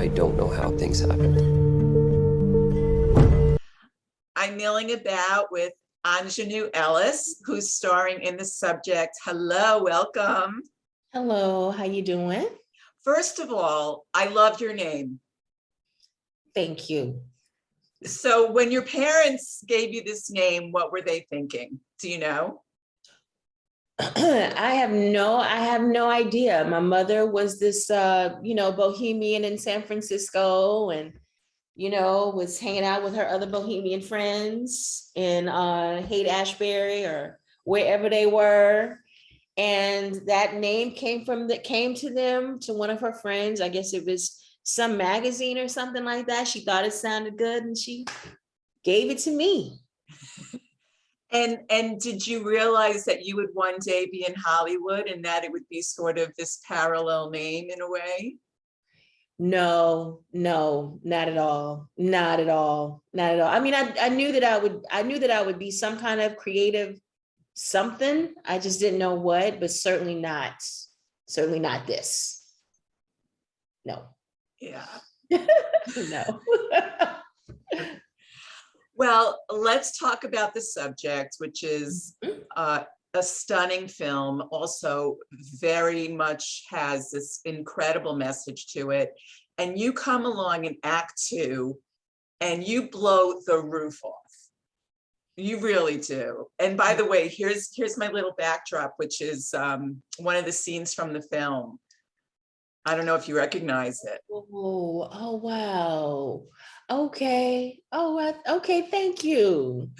I don't know how things happen. I'm milling about with Aunjanue Ellis, who's starring in the subject. Hello, welcome. Hello, how you doing? First of all, I love your name. Thank you. So when your parents gave you this name, what were they thinking? Do you know? I have no idea. My mother was this bohemian in San Francisco, and was hanging out with her other bohemian friends in Haight-Ashbury or wherever they were. And that name came to them, to one of her friends. I guess it was some magazine or something like that. She thought it sounded good and she gave it to me. And did you realize that you would one day be in Hollywood and that it would be sort of this parallel name in a way? No, not at all. Not at all. Not at all. I mean, I knew that I would be some kind of creative something. I just didn't know what, but certainly not this. No. Yeah. No. Well, let's talk about the subject, which is a stunning film, also very much has this incredible message to it. And you come along in Act 2 and you blow the roof off. You really do. And by the way, here's my little backdrop, which is one of the scenes from the film. I don't know if you recognize it. Oh, wow. Okay. Okay. Thank you.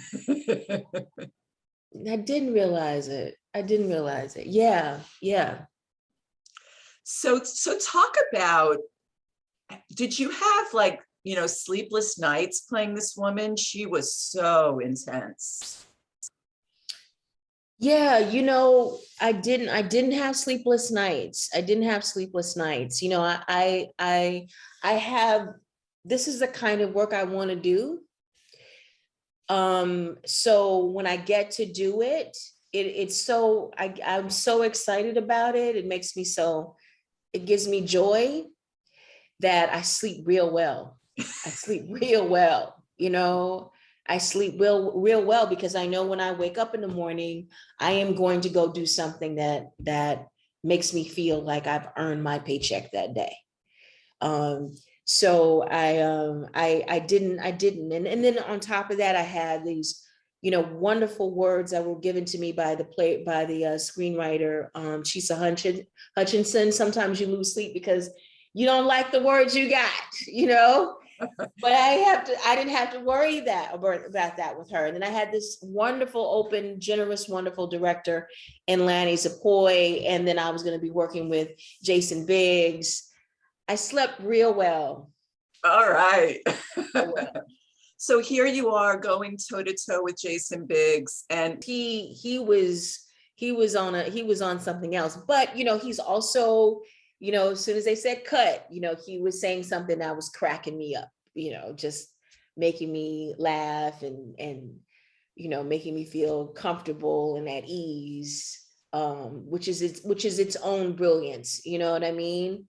I didn't realize it. Yeah. So talk about, did you have sleepless nights playing this woman? She was so intense. Yeah, I didn't have sleepless nights. I have, this is the kind of work I want to do. So when I get to do it, I'm so excited about it. It gives me joy that I sleep real well. I sleep real well, I sleep real well because I know when I wake up in the morning, I am going to go do something that makes me feel like I've earned my paycheck that day. So I didn't. And then on top of that, I had these, wonderful words that were given to me by the screenwriter, Chisa Hutchinson. Sometimes you lose sleep because you don't like the words you got, but I didn't have to worry about that with her. And then I had this wonderful, open, generous, wonderful director in Lanny Zapoy. And then I was going to be working with Jason Biggs. I slept real well. All right. So here you are going toe to toe with Jason Biggs, and he was on something else. But he's also, as soon as they said cut, he was saying something that was cracking me up, just making me laugh and making me feel comfortable and at ease, which is its own brilliance. You know what I mean?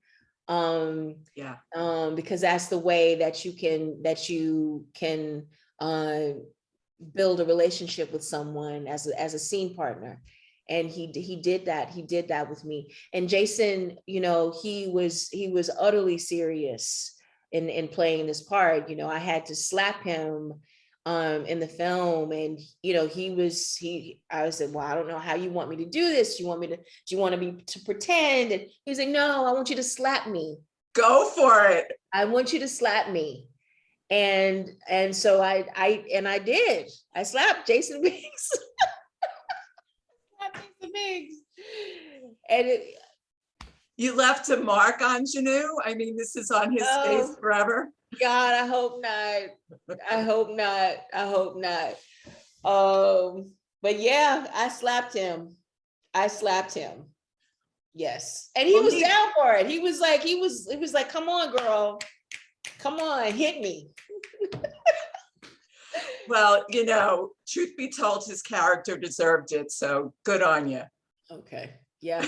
Because that's the way that you can build a relationship with someone as a scene partner. And he did that with me. And Jason, he was utterly serious in playing this part. I had to slap him in the film, and I said, well, I don't know how you want me to do this. Do you want me to pretend? And he was like, no, I want you to slap me. Go for it. I want you to slap me. And so I did. I slapped Jason Biggs. And you left a mark on Aunjanue. I mean, this is on his face forever. God, I hope not. But yeah, I slapped him. Yes. And he was down for it. He was like, come on, girl. Come on, hit me. Well, truth be told, his character deserved it. So good on you. Okay. Yeah.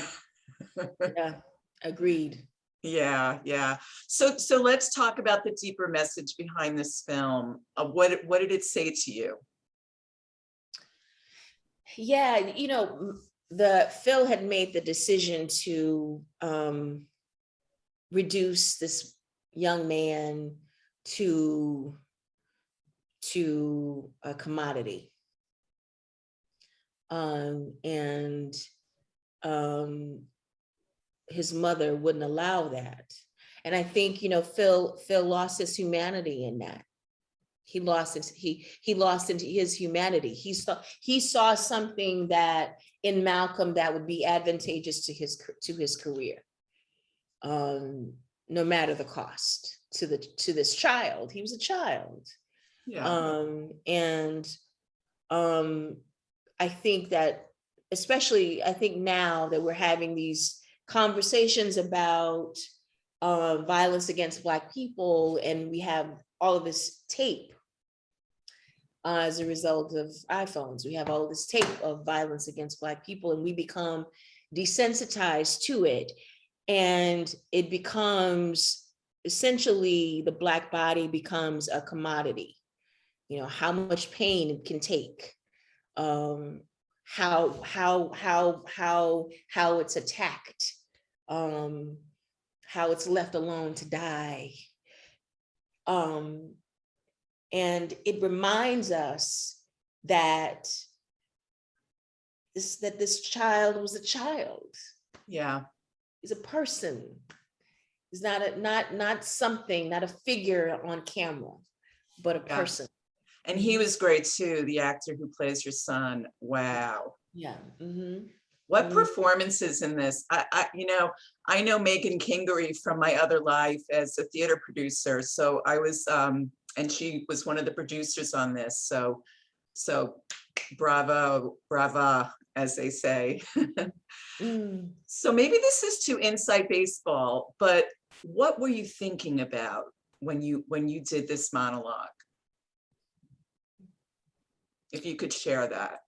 Yeah. Agreed. Yeah, yeah. So let's talk about the deeper message behind this film. What did it say to you? Yeah, the Phil had made the decision to reduce this young man to a commodity. And his mother wouldn't allow that. And I think, Phil lost his humanity in that. He lost into his humanity. He saw something that in Malcolm that would be advantageous to his career, no matter the cost to this child. He was a child. Yeah. And I think that, especially, I think now that we're having these conversations about violence against Black people, and we have all of this tape as a result of iPhones. We have all this tape of violence against Black people, and we become desensitized to it. And it becomes, essentially, the Black body becomes a commodity. How much pain it can take, how it's attacked, how it's left alone to die. And it reminds us that this child was a child. Yeah. He's a person. He's not something, not a figure on camera, but a person. And he was great too, the actor who plays your son. Wow. Yeah. Mm-hmm. What performances in this? I know Megan Kingery from my other life as a theater producer. So I was, and she was one of the producers on this. So bravo, brava, as they say. So maybe this is too inside baseball, but what were you thinking about when you did this monologue? If you could share that.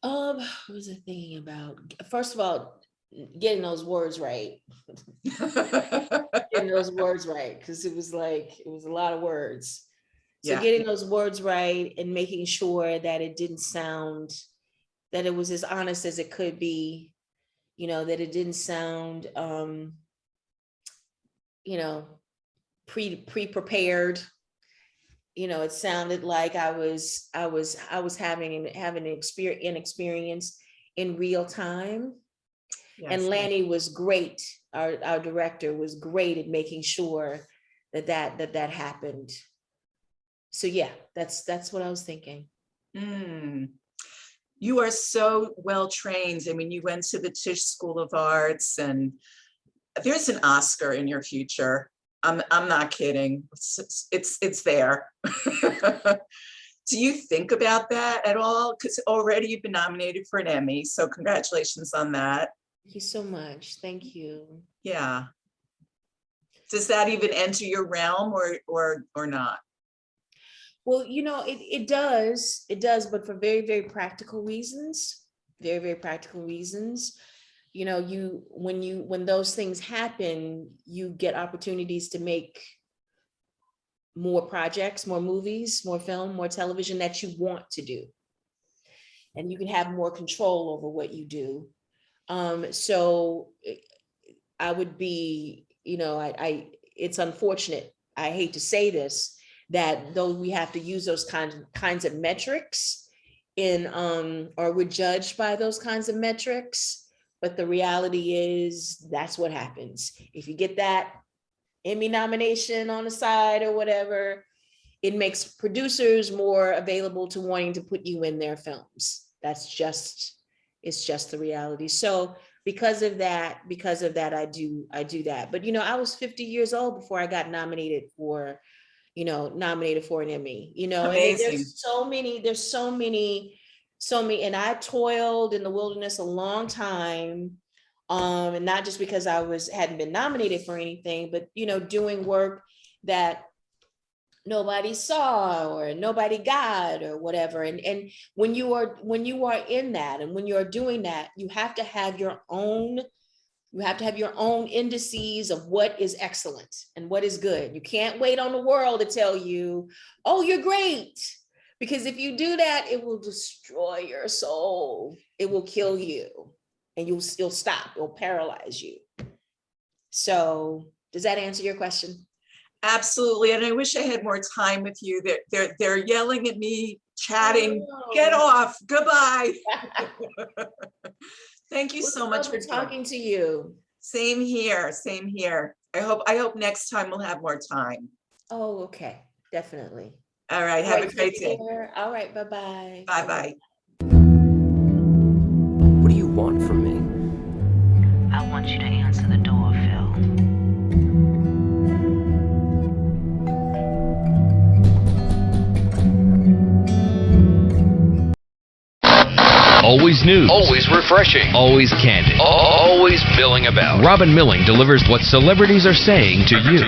What was I thinking about? First of all, getting those words right. Getting those words right, because it was a lot of words. So getting those words right and making sure that it didn't sound, that it was as honest as it could be, that it didn't sound, pre-prepared. It sounded like I was having an experience in real time. Yes. And Lanny was great. Our director was great at making sure that happened. So yeah, that's what I was thinking. You are so well trained. I mean, you went to the Tisch School of Arts, and there's an Oscar in your future. I'm not kidding. It's there. Do you think about that at all? Because already you've been nominated for an Emmy, so congratulations on that. Thank you so much. Thank you. Yeah. Does that even enter your realm or not? Well, it does, but for very, very practical reasons, very, very practical reasons. When those things happen, you get opportunities to make more projects, more movies, more film, more television that you want to do. And you can have more control over what you do. So I would be, it's unfortunate, I hate to say this, that though we have to use those kinds of metrics or we're judged by those kinds of metrics, but the reality is that's what happens. If you get that Emmy nomination on the side or whatever, it makes producers more available to wanting to put you in their films. It's just the reality. So because of that, I do that. But I was 50 years old before I got nominated for an Emmy, Amazing. And there's so many, and I toiled in the wilderness a long time. And not just because I hadn't been nominated for anything, but, doing work that nobody saw or nobody got or whatever. And when you are in that, and when you're doing that, you have to have your own You have to have your own indices of what is excellent and what is good. You can't wait on the world to tell you, oh, you're great. Because if you do that, it will destroy your soul. It will kill you and you'll stop. It'll paralyze you. So does that answer your question? Absolutely. And I wish I had more time with you. They're yelling at me, chatting, get off, goodbye. Thank you so much for talking to you. Same here, same here. I hope next time we'll have more time. Oh, okay, definitely. All right, have a great day. All right, bye-bye. Bye-bye. What do you want from me? I want you to answer the door, Phil. Always news. Always refreshing. Always candid. Always milling about. Robin Milling delivers what celebrities are saying to you.